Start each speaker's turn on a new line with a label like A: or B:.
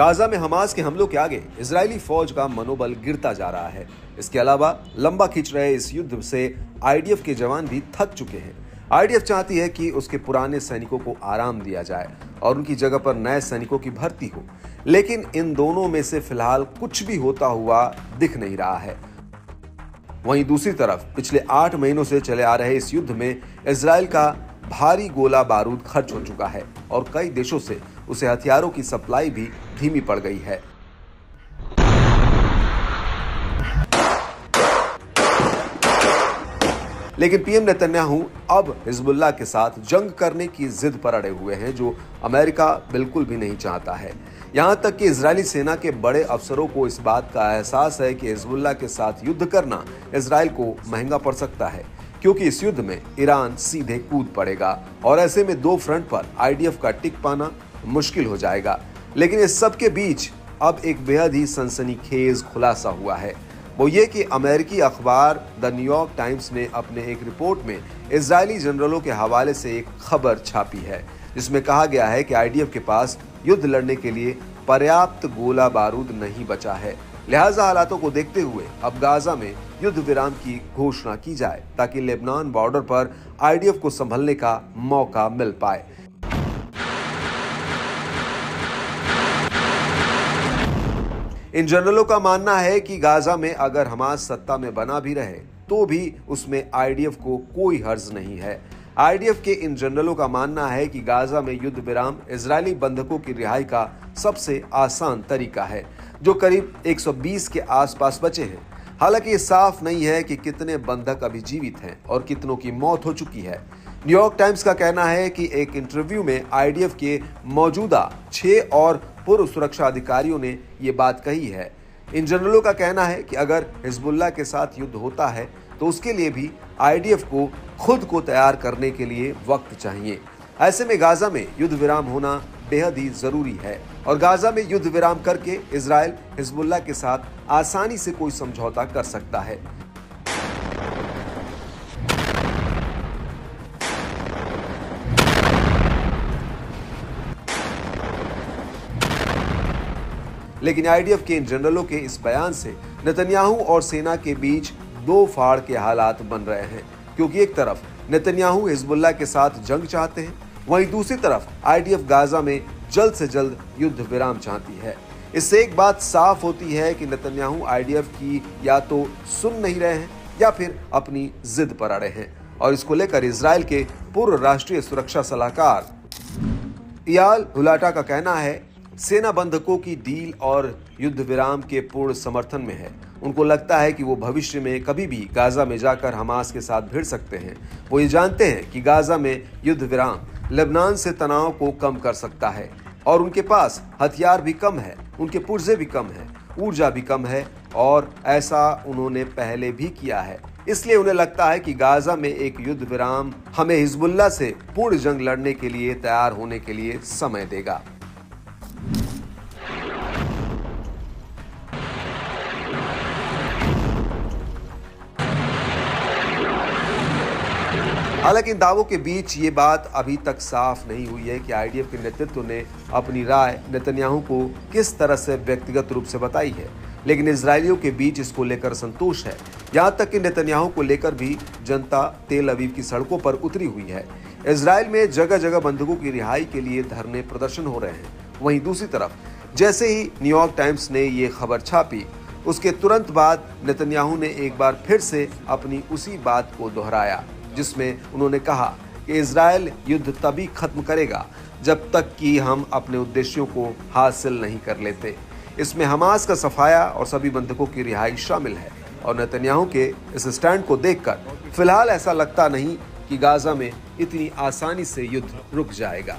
A: Gaza में Hamas के हमलों के आगे इजरायली फौज का मनोबल गिरता जा रहा है। इसके अलावा लंबा खिंच रहे इस युद्ध से आईडीएफ के जवान भी थक चुके हैं। आईडीएफ चाहती है कि उसके पुराने सैनिकों को आराम दिया जाए और उनकी जगह पर नए सैनिकों की भर्ती हो, लेकिन इन दोनों में से फिलहाल कुछ भी होता हुआ दिख नहीं रहा है। वहीं दूसरी तरफ पिछले 8 महीनों से चले आ रहे इस युद्ध में इजराइल का भारी गोला बारूद खर्च हो चुका है और कई देशों से उसे हथियारों की सप्लाई भी धीमी पड़ गई है। लेकिन पीएम नेतन्याहू अब हिजबुल्लाह के साथ जंग करने की जिद पर अड़े हुए हैं, जो अमेरिका बिल्कुल भी नहीं चाहता है। यहां तक कि इजरायली सेना के बड़े अफसरों को इस बात का एहसास है कि हिजबुल्लाह के साथ युद्ध करना इजराइल को महंगा पड़ सकता है, क्योंकि इस युद्ध में ईरान सीधे कूद पड़ेगा और ऐसे में दो फ्रंट पर आईडीएफ का टिक पाना मुश्किल हो जाएगा। लेकिन इस सब के बीच अब एक बेहद ही सनसनीखेज खुलासा हुआ है। वो ये कि अमेरिकी अखबार द न्यूयॉर्क टाइम्स ने अपने एक रिपोर्ट में इजरायली जनरलों के हवाले से एक खबर छापी है, जिसमें कहा गया है कि आईडीएफ के पास युद्ध लड़ने के लिए पर्याप्त गोला बारूद नहीं बचा है। लिहाजा हालातों को देखते हुए अब गाजा में युद्ध विराम की घोषणा की जाए, ताकि लेबनान बॉर्डर पर आईडीएफ को संभलने का मौका मिल पाए। इन जनरलों का मानना है कि गाजा में अगर हमास सत्ता में बना भी रहे तो भी उसमें आईडीएफ को कोई हर्ज नहीं है। आईडीएफ के इन जनरलों का मानना है कि गाजा में युद्ध विराम इजरायली बंधकों की रिहाई का सबसे आसान तरीका है, जो करीब 120 के आसपास बचे हैं। हालांकि ये साफ नहीं है कि कितने बंधक अभी जीवित हैं और कितनों की मौत हो चुकी है। न्यूयॉर्क टाइम्स का कहना है कि एक इंटरव्यू में आईडीएफ के मौजूदा 6 और पूर्व सुरक्षा अधिकारियों ने ये बात कही है। इन जनरलों का कहना है कि अगर हिजबुल्लाह के साथ युद्ध होता है तो उसके लिए भी आईडीएफ को खुद को तैयार करने के लिए वक्त चाहिए। ऐसे में गाजा में युद्ध विराम होना बेहद ही जरूरी है और गाजा में युद्ध विराम करके इजराइल हिजबुल्लाह के साथ आसानी से कोई समझौता कर सकता है। लेकिन आईडीएफ के इन जनरलों के इस बयान से नेतन्याहू और सेना के बीच दो फाड़ के हालात बन रहे हैं, क्योंकि एक तरफ नेतन्याहू हिजबुल्लाह के साथ जंग चाहते हैं, वहीं दूसरी तरफ आईडीएफ गाजा में जल्द से जल्द युद्ध विराम चाहती है। इससे एक बात साफ होती है कि नेतन्याहू आईडीएफ की या तो सुन नहीं रहे हैं या फिर अपनी जिद पर अड़े हैं, और इसको लेकर इजराइल के पूर्व राष्ट्रीय सुरक्षा सलाहकार इयाल हुलाटा का कहना है, सेना बंधकों की डील और युद्ध विराम के पूर्ण समर्थन में है। उनको लगता है कि वो भविष्य में कभी भी गाजा में जाकर हमास के साथ भिड़ सकते हैं। वो ये जानते हैं कि गाजा में युद्ध विराम लेबनान से तनाव को कम कर सकता है और उनके पास हथियार भी कम है, उनके पुर्जे भी कम है, ऊर्जा भी कम है, और ऐसा उन्होंने पहले भी किया है। इसलिए उन्हें लगता है कि गाजा में एक युद्ध विराम हमें हिजबुल्लाह से पूर्ण जंग लड़ने के लिए तैयार होने के लिए समय देगा। हालांकि इन दावों के बीच ये बात अभी तक साफ नहीं हुई है कि आईडीएफ के नेतृत्व ने अपनी राय नेतन्याहू को किस तरह से व्यक्तिगत रूप से बताई है, लेकिन इजरायलियों के बीच इसको लेकर संतोष है। यहाँ तक कि नेतन्याहू को लेकर भी जनता तेल अवीव की सड़कों पर उतरी हुई है। इजराइल में जगह जगह बंधकों की रिहाई के लिए धरने प्रदर्शन हो रहे हैं। वहीं दूसरी तरफ जैसे ही न्यूयॉर्क टाइम्स ने ये खबर छापी, उसके तुरंत बाद नेतन्याहू ने एक बार फिर से अपनी उसी बात को दोहराया, जिसमें उन्होंने कहा कि इजराइल युद्ध तभी खत्म करेगा जब तक कि हम अपने उद्देश्यों को हासिल नहीं कर लेते। इसमें हमास का सफाया और सभी बंधकों की रिहाई शामिल है, और नेतन्याहू के इस स्टैंड को देखकर फिलहाल ऐसा लगता नहीं कि गाजा में इतनी आसानी से युद्ध रुक जाएगा।